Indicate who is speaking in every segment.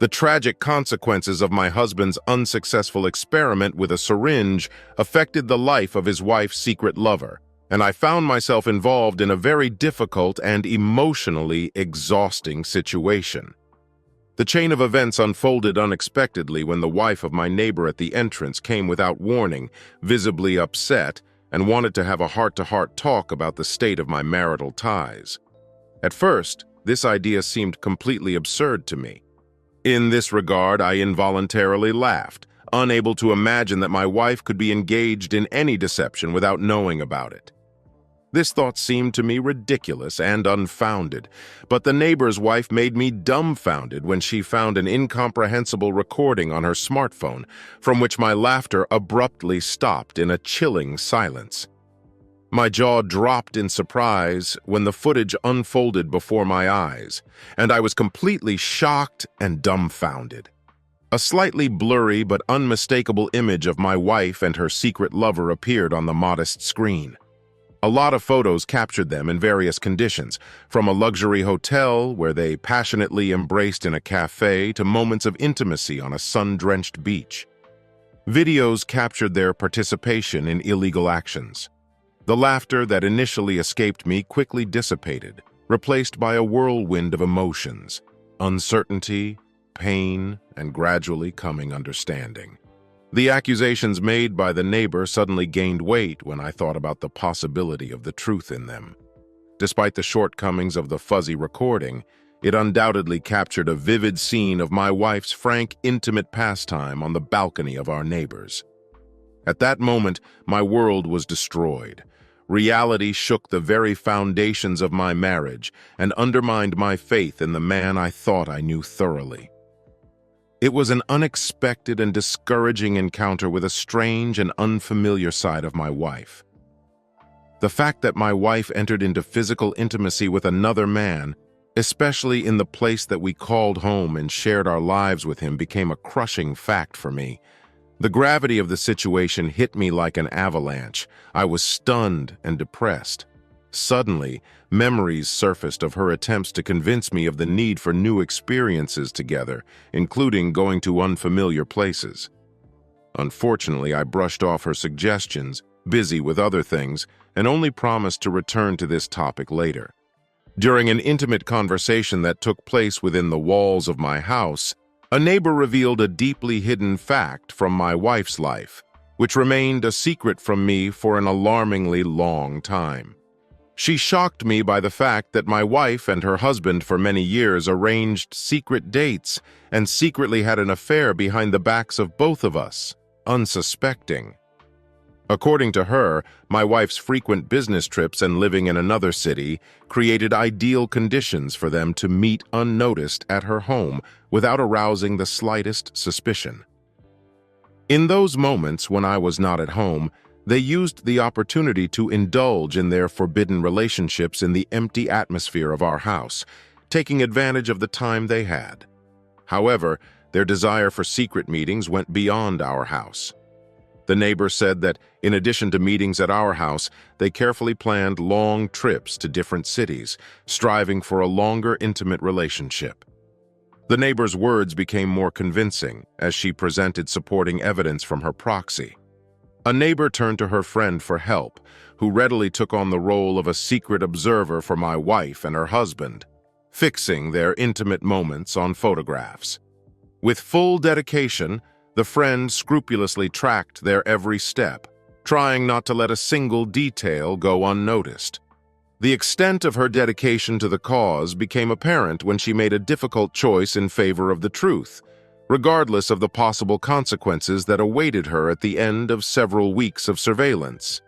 Speaker 1: The tragic consequences of my husband's unsuccessful experiment with a syringe affected the life of his wife's secret lover, and I found myself involved in a very difficult and emotionally exhausting situation. The chain of events unfolded unexpectedly when the wife of my neighbor at the entrance came without warning, visibly upset, and wanted to have a heart-to-heart talk about the state of my marital ties. At first, this idea seemed completely absurd to me. In this regard, I involuntarily laughed, unable to imagine that my wife could be engaged in any deception without knowing about it. This thought seemed to me ridiculous and unfounded, but the neighbor's wife made me dumbfounded when she found an incomprehensible recording on her smartphone, from which my laughter abruptly stopped in a chilling silence. My jaw dropped in surprise when the footage unfolded before my eyes, and I was completely shocked and dumbfounded. A slightly blurry but unmistakable image of my wife and her secret lover appeared on the modest screen. A lot of photos captured them in various conditions, from a luxury hotel where they passionately embraced in a cafe to moments of intimacy on a sun-drenched beach. Videos captured their participation in illegal actions. The laughter that initially escaped me quickly dissipated, replaced by a whirlwind of emotions, uncertainty, pain, and gradually coming understanding. The accusations made by the neighbor suddenly gained weight when I thought about the possibility of the truth in them. Despite the shortcomings of the fuzzy recording, it undoubtedly captured a vivid scene of my wife's frank, intimate pastime on the balcony of our neighbors. At that moment, my world was destroyed. Reality shook the very foundations of my marriage and undermined my faith in the man I thought I knew thoroughly. It was an unexpected and discouraging encounter with a strange and unfamiliar side of my wife. The fact that my wife entered into physical intimacy with another man, especially in the place that we called home and shared our lives with him, became a crushing fact for me. The gravity of the situation hit me like an avalanche. I was stunned and depressed. Suddenly, memories surfaced of her attempts to convince me of the need for new experiences together, including going to unfamiliar places. Unfortunately, I brushed off her suggestions, busy with other things, and only promised to return to this topic later. During an intimate conversation that took place within the walls of my house, a neighbor revealed a deeply hidden fact from my wife's life, which remained a secret from me for an alarmingly long time. She shocked me by the fact that my wife and her husband for many years arranged secret dates and secretly had an affair behind the backs of both of us, unsuspecting. According to her, my wife's frequent business trips and living in another city created ideal conditions for them to meet unnoticed at her home without arousing the slightest suspicion. In those moments when I was not at home, they used the opportunity to indulge in their forbidden relationships in the empty atmosphere of our house, taking advantage of the time they had. However, their desire for secret meetings went beyond our house. The neighbor said that, in addition to meetings at our house, they carefully planned long trips to different cities, striving for a longer, intimate relationship. The neighbor's words became more convincing as she presented supporting evidence from her proxy. A neighbor turned to her friend for help, who readily took on the role of a secret observer for my wife and her husband, fixing their intimate moments on photographs. With full dedication, the friend scrupulously tracked their every step, trying not to let a single detail go unnoticed. The extent of her dedication to the cause became apparent when she made a difficult choice in favor of the truth, regardless of the possible consequences that awaited her at the end of several weeks of surveillance.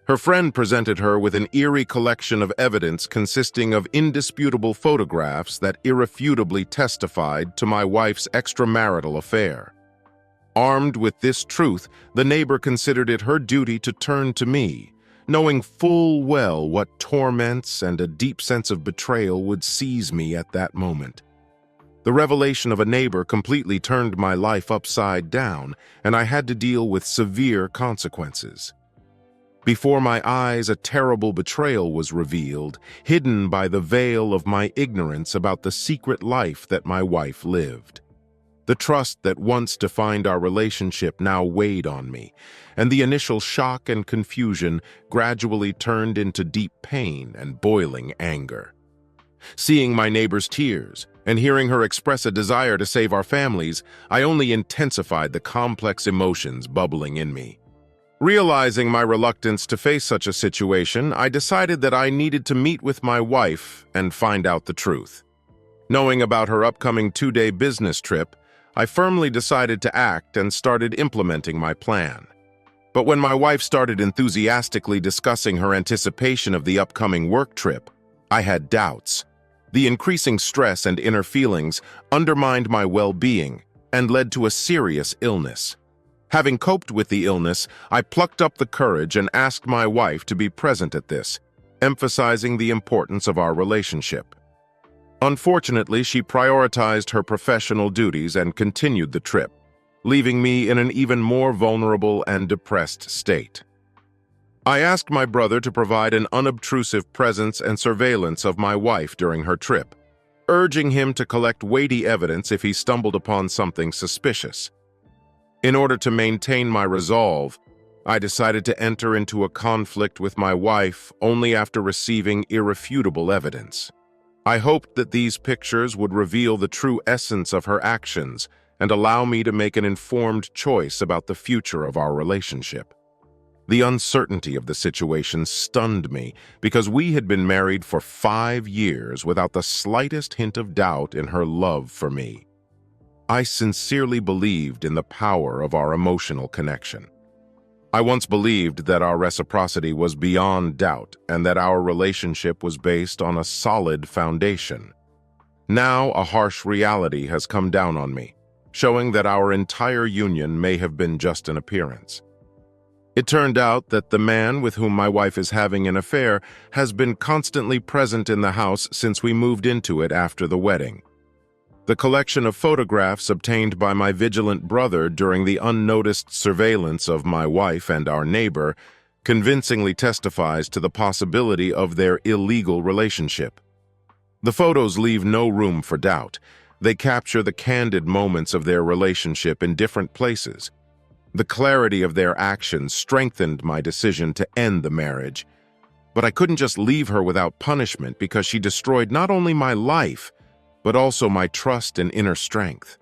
Speaker 1: Her friend presented her with an eerie collection of evidence consisting of indisputable photographs that irrefutably testified to my wife's extramarital affair. Armed with this truth, the neighbor considered it her duty to turn to me, knowing full well what torments and a deep sense of betrayal would seize me at that moment. The revelation of a neighbor completely turned my life upside down, and I had to deal with severe consequences. Before my eyes, a terrible betrayal was revealed, hidden by the veil of my ignorance about the secret life that my wife lived. The trust that once defined our relationship now weighed on me, and the initial shock and confusion gradually turned into deep pain and boiling anger. Seeing my neighbor's tears and hearing her express a desire to save our families, I only intensified the complex emotions bubbling in me. Realizing my reluctance to face such a situation, I decided that I needed to meet with my wife and find out the truth. Knowing about her upcoming 2-day business trip, I firmly decided to act and started implementing my plan. But when my wife started enthusiastically discussing her anticipation of the upcoming work trip, I had doubts. The increasing stress and inner feelings undermined my well-being and led to a serious illness. Having coped with the illness, I plucked up the courage and asked my wife to be present at this, emphasizing the importance of our relationship. Unfortunately, she prioritized her professional duties and continued the trip, leaving me in an even more vulnerable and depressed state. I asked my brother to provide an unobtrusive presence and surveillance of my wife during her trip, urging him to collect weighty evidence if he stumbled upon something suspicious. In order to maintain my resolve, I decided to enter into a conflict with my wife only after receiving irrefutable evidence. I hoped that these pictures would reveal the true essence of her actions and allow me to make an informed choice about the future of our relationship. The uncertainty of the situation stunned me because we had been married for 5 years without the slightest hint of doubt in her love for me. I sincerely believed in the power of our emotional connection. I once believed that our reciprocity was beyond doubt and that our relationship was based on a solid foundation. Now, a harsh reality has come down on me, showing that our entire union may have been just an appearance. It turned out that the man with whom my wife is having an affair has been constantly present in the house since we moved into it after the wedding. The collection of photographs obtained by my vigilant brother during the unnoticed surveillance of my wife and our neighbor convincingly testifies to the possibility of their illegal relationship. The photos leave no room for doubt. They capture the candid moments of their relationship in different places. The clarity of their actions strengthened my decision to end the marriage. But I couldn't just leave her without punishment because she destroyed not only my life, but also my trust and inner strength.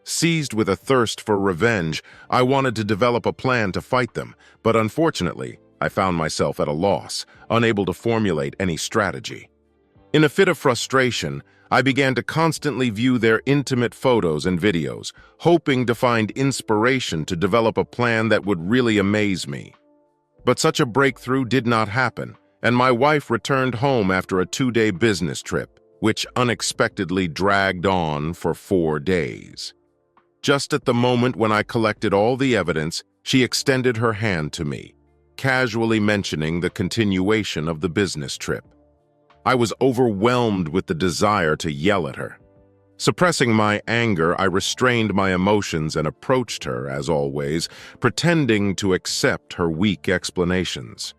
Speaker 1: Seized with a thirst for revenge, I wanted to develop a plan to fight them, but unfortunately, I found myself at a loss, unable to formulate any strategy. In a fit of frustration, I began to constantly view their intimate photos and videos, hoping to find inspiration to develop a plan that would really amaze me. But such a breakthrough did not happen, and my wife returned home after a 2-day business trip, which unexpectedly dragged on for 4 days. Just at the moment when I collected all the evidence, she extended her hand to me, casually mentioning the continuation of the business trip. I was overwhelmed with the desire to yell at her. Suppressing my anger, I restrained my emotions and approached her, as always, pretending to accept her weak explanations.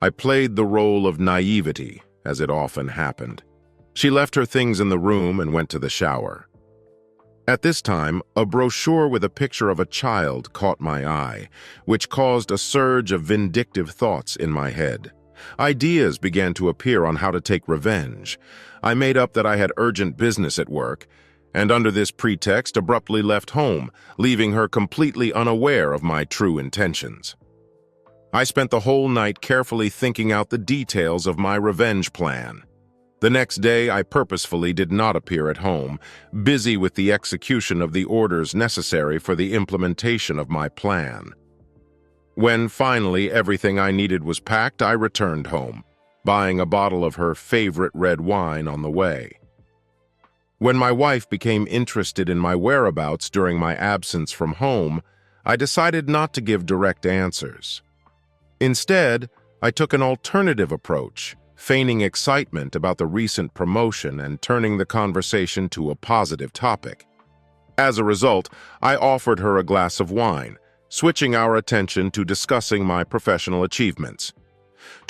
Speaker 1: I played the role of naivety, as it often happened. She left her things in the room and went to the shower. At this time, a brochure with a picture of a child caught my eye, which caused a surge of vindictive thoughts in my head. Ideas began to appear on how to take revenge. I made up that I had urgent business at work, and under this pretext abruptly left home, leaving her completely unaware of my true intentions. I spent the whole night carefully thinking out the details of my revenge plan. The next day, I purposefully did not appear at home, busy with the execution of the orders necessary for the implementation of my plan. When finally everything I needed was packed, I returned home, buying a bottle of her favorite red wine on the way. When my wife became interested in my whereabouts during my absence from home, I decided not to give direct answers. Instead, I took an alternative approach, feigning excitement about the recent promotion and turning the conversation to a positive topic. As a result, I offered her a glass of wine, switching our attention to discussing my professional achievements.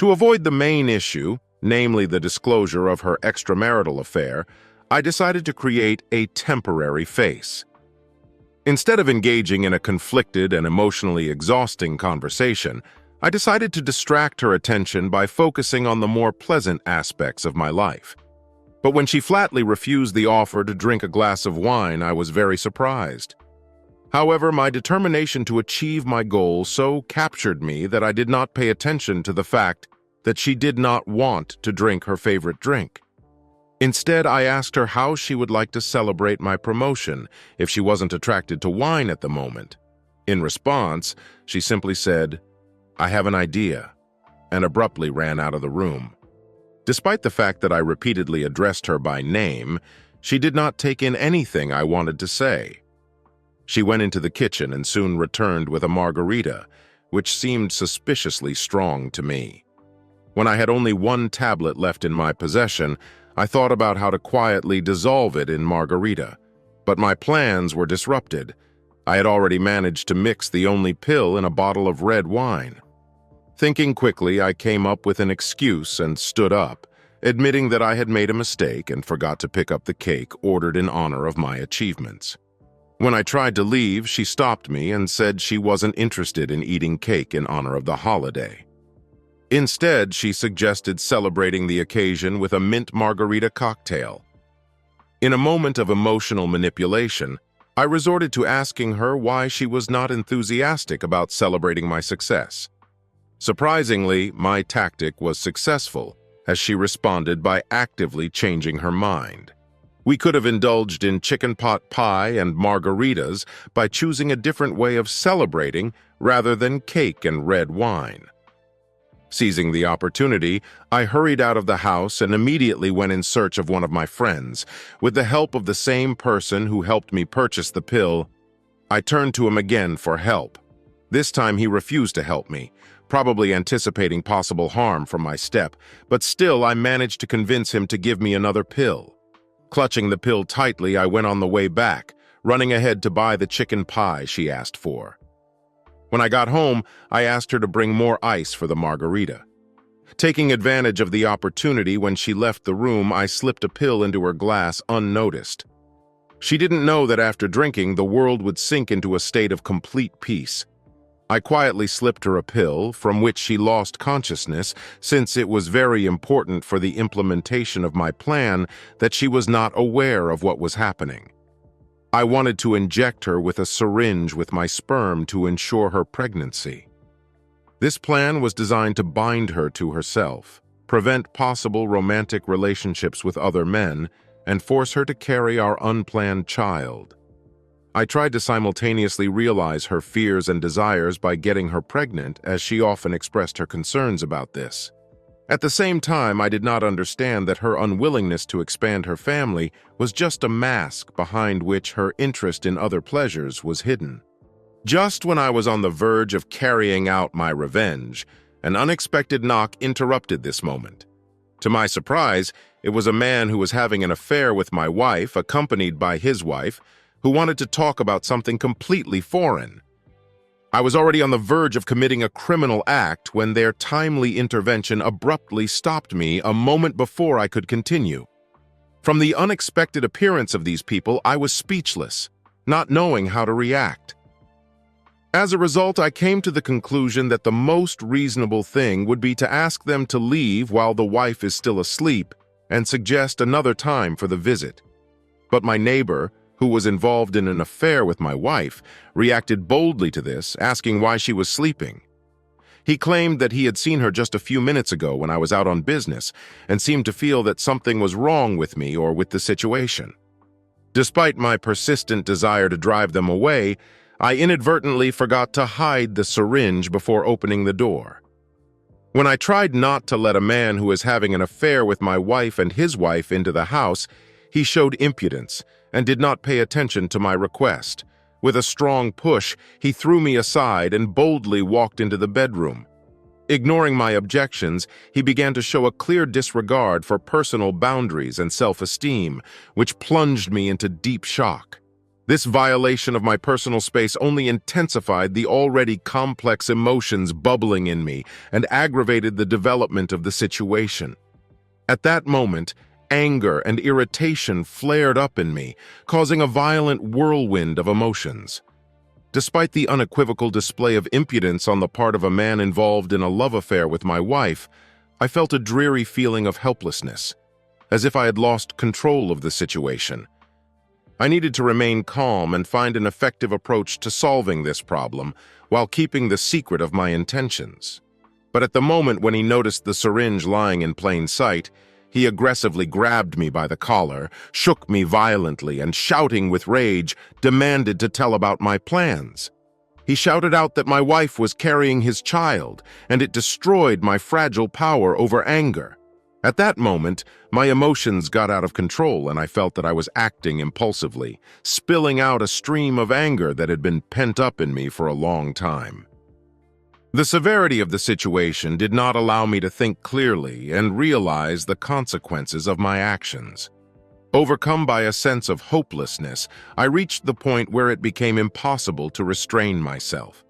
Speaker 1: To avoid the main issue, namely the disclosure of her extramarital affair, I decided to create a temporary face. Instead of engaging in a conflicted and emotionally exhausting conversation, I decided to distract her attention by focusing on the more pleasant aspects of my life. But when she flatly refused the offer to drink a glass of wine, I was very surprised. However, my determination to achieve my goal so captured me that I did not pay attention to the fact that she did not want to drink her favorite drink. Instead, I asked her how she would like to celebrate my promotion if she wasn't attracted to wine at the moment. In response, she simply said, "I have an idea," and abruptly ran out of the room. Despite the fact that I repeatedly addressed her by name, she did not take in anything I wanted to say. She went into the kitchen and soon returned with a margarita, which seemed suspiciously strong to me. When I had only one tablet left in my possession, I thought about how to quietly dissolve it in margarita, but my plans were disrupted. I had already managed to mix the only pill in a bottle of red wine. Thinking quickly, I came up with an excuse and stood up, admitting that I had made a mistake and forgot to pick up the cake ordered in honor of my achievements. When I tried to leave, she stopped me and said she wasn't interested in eating cake in honor of the holiday. Instead, she suggested celebrating the occasion with a mint margarita cocktail. In a moment of emotional manipulation, I resorted to asking her why she was not enthusiastic about celebrating my success. Surprisingly, my tactic was successful, as she responded by actively changing her mind. We could have indulged in chicken pot pie and margaritas by choosing a different way of celebrating rather than cake and red wine. Seizing the opportunity, I hurried out of the house and immediately went in search of one of my friends. With the help of the same person who helped me purchase the pill, I turned to him again for help. This time he refused to help me, probably anticipating possible harm from my step, but still I managed to convince him to give me another pill. Clutching the pill tightly, I went on the way back, running ahead to buy the chicken pie she asked for. When I got home, I asked her to bring more ice for the margarita. Taking advantage of the opportunity when she left the room, I slipped a pill into her glass unnoticed. She didn't know that after drinking, the world would sink into a state of complete peace. I quietly slipped her a pill, from which she lost consciousness, since it was very important for the implementation of my plan that she was not aware of what was happening. I wanted to inject her with a syringe with my sperm to ensure her pregnancy. This plan was designed to bind her to herself, prevent possible romantic relationships with other men, and force her to carry our unplanned child. I tried to simultaneously realize her fears and desires by getting her pregnant, as she often expressed her concerns about this. At the same time, I did not understand that her unwillingness to expand her family was just a mask behind which her interest in other pleasures was hidden. Just when I was on the verge of carrying out my revenge, an unexpected knock interrupted this moment. To my surprise, it was a man who was having an affair with my wife, accompanied by his wife, who wanted to talk about something completely foreign. I was already on the verge of committing a criminal act when their timely intervention abruptly stopped me a moment before I could continue. From the unexpected appearance of these people, I was speechless, not knowing how to react. As a result, I came to the conclusion that the most reasonable thing would be to ask them to leave while the wife is still asleep and suggest another time for the visit. But my neighbor, who was involved in an affair with my wife, reacted boldly to this, asking why she was sleeping. He claimed that he had seen her just a few minutes ago when I was out on business and seemed to feel that something was wrong with me or with the situation. Despite my persistent desire to drive them away, I inadvertently forgot to hide the syringe before opening the door. When I tried not to let a man who was having an affair with my wife and his wife into the house, he showed impudence and did not pay attention to my request. With a strong push, he threw me aside and boldly walked into the bedroom. Ignoring my objections, he began to show a clear disregard for personal boundaries and self-esteem, which plunged me into deep shock. This violation of my personal space only intensified the already complex emotions bubbling in me and aggravated the development of the situation. At that moment, anger and irritation flared up in me, causing a violent whirlwind of emotions. Despite the unequivocal display of impudence on the part of a man involved in a love affair with my wife, I felt a dreary feeling of helplessness, as if I had lost control of the situation. I needed to remain calm and find an effective approach to solving this problem while keeping the secret of my intentions. But at the moment when he noticed the syringe lying in plain sight, he aggressively grabbed me by the collar, shook me violently, and shouting with rage, demanded to tell about my plans. He shouted out that my wife was carrying his child, and it destroyed my fragile power over anger. At that moment, my emotions got out of control and I felt that I was acting impulsively, spilling out a stream of anger that had been pent up in me for a long time. The severity of the situation did not allow me to think clearly and realize the consequences of my actions. Overcome by a sense of hopelessness, I reached the point where it became impossible to restrain myself.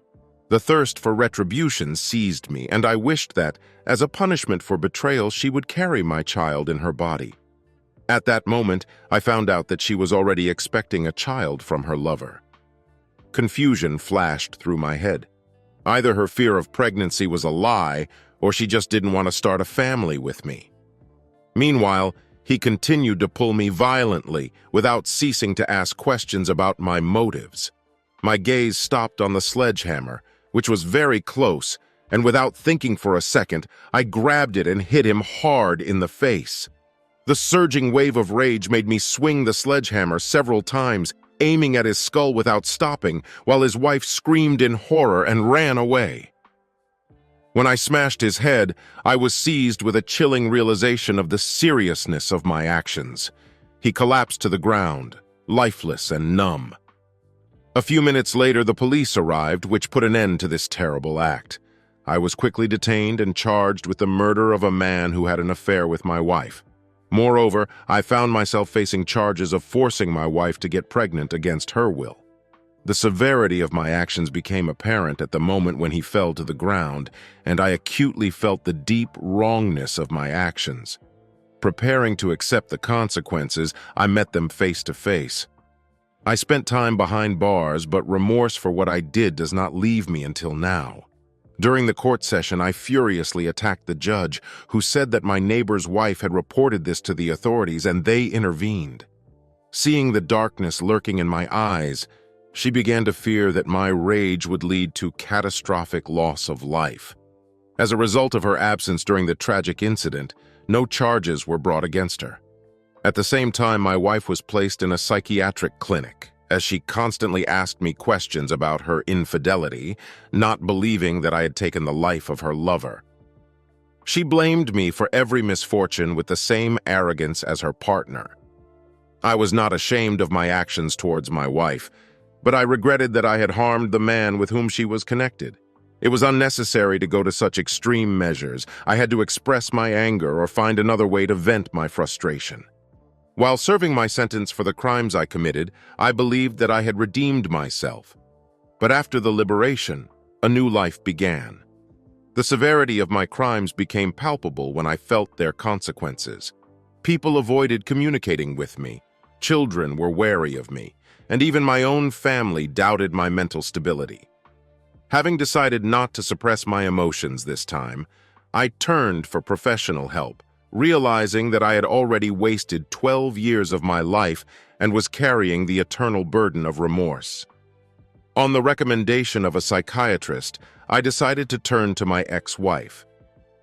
Speaker 1: The thirst for retribution seized me, and I wished that, as a punishment for betrayal, she would carry my child in her body. At that moment, I found out that she was already expecting a child from her lover. Confusion flashed through my head. Either her fear of pregnancy was a lie, or she just didn't want to start a family with me. Meanwhile, he continued to pull me violently, without ceasing to ask questions about my motives. My gaze stopped on the sledgehammer, which was very close, and without thinking for a second, I grabbed it and hit him hard in the face. The surging wave of rage made me swing the sledgehammer several times, aiming at his skull without stopping, while his wife screamed in horror and ran away. When I smashed his head, I was seized with a chilling realization of the seriousness of my actions. He collapsed to the ground, lifeless and numb. A few minutes later, the police arrived, which put an end to this terrible act. I was quickly detained and charged with the murder of a man who had an affair with my wife. Moreover, I found myself facing charges of forcing my wife to get pregnant against her will. The severity of my actions became apparent at the moment when he fell to the ground, and I acutely felt the deep wrongness of my actions. Preparing to accept the consequences, I met them face to face. I spent time behind bars, but remorse for what I did does not leave me until now. During the court session, I furiously attacked the judge, who said that my neighbor's wife had reported this to the authorities and they intervened. Seeing the darkness lurking in my eyes, she began to fear that my rage would lead to catastrophic loss of life. As a result of her absence during the tragic incident, no charges were brought against her. At the same time, my wife was placed in a psychiatric clinic, as she constantly asked me questions about her infidelity, not believing that I had taken the life of her lover. She blamed me for every misfortune with the same arrogance as her partner. I was not ashamed of my actions towards my wife, but I regretted that I had harmed the man with whom she was connected. It was unnecessary to go to such extreme measures. I had to express my anger or find another way to vent my frustration. While serving my sentence for the crimes I committed, I believed that I had redeemed myself. But after the liberation, a new life began. The severity of my crimes became palpable when I felt their consequences. People avoided communicating with me, children were wary of me, and even my own family doubted my mental stability. Having decided not to suppress my emotions this time, I turned for professional help, realizing that I had already wasted 12 years of my life and was carrying the eternal burden of remorse. On the recommendation of a psychiatrist, I decided to turn to my ex-wife.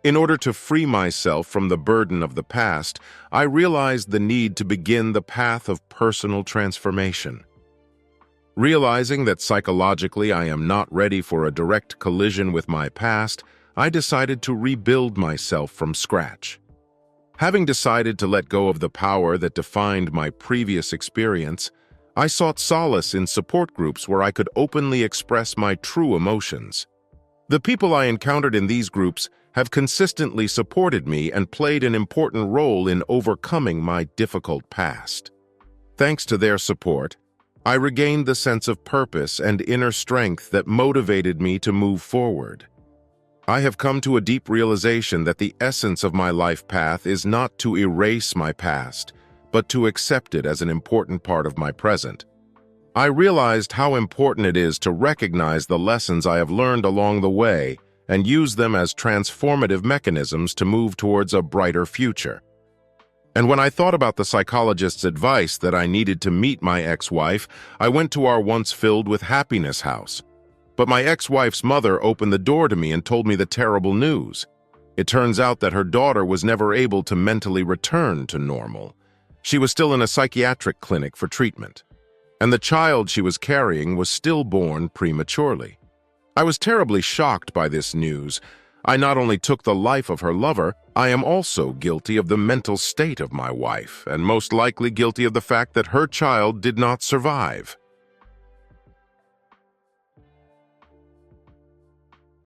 Speaker 1: In order to free myself from the burden of the past, I realized the need to begin the path of personal transformation. Realizing that psychologically I am not ready for a direct collision with my past, I decided to rebuild myself from scratch. Having decided to let go of the power that defined my previous experience, I sought solace in support groups where I could openly express my true emotions. The people I encountered in these groups have consistently supported me and played an important role in overcoming my difficult past. Thanks to their support, I regained the sense of purpose and inner strength that motivated me to move forward. I have come to a deep realization that the essence of my life path is not to erase my past, but to accept it as an important part of my present. I realized how important it is to recognize the lessons I have learned along the way and use them as transformative mechanisms to move towards a brighter future. And when I thought about the psychologist's advice that I needed to meet my ex-wife, I went to our once filled with happiness house. But my ex-wife's mother opened the door to me and told me the terrible news. It turns out that her daughter was never able to mentally return to normal. She was still in a psychiatric clinic for treatment, and the child she was carrying was stillborn prematurely. I was terribly shocked by this news. I not only took the life of her lover, I am also guilty of the mental state of my wife, and most likely guilty of the fact that her child did not survive.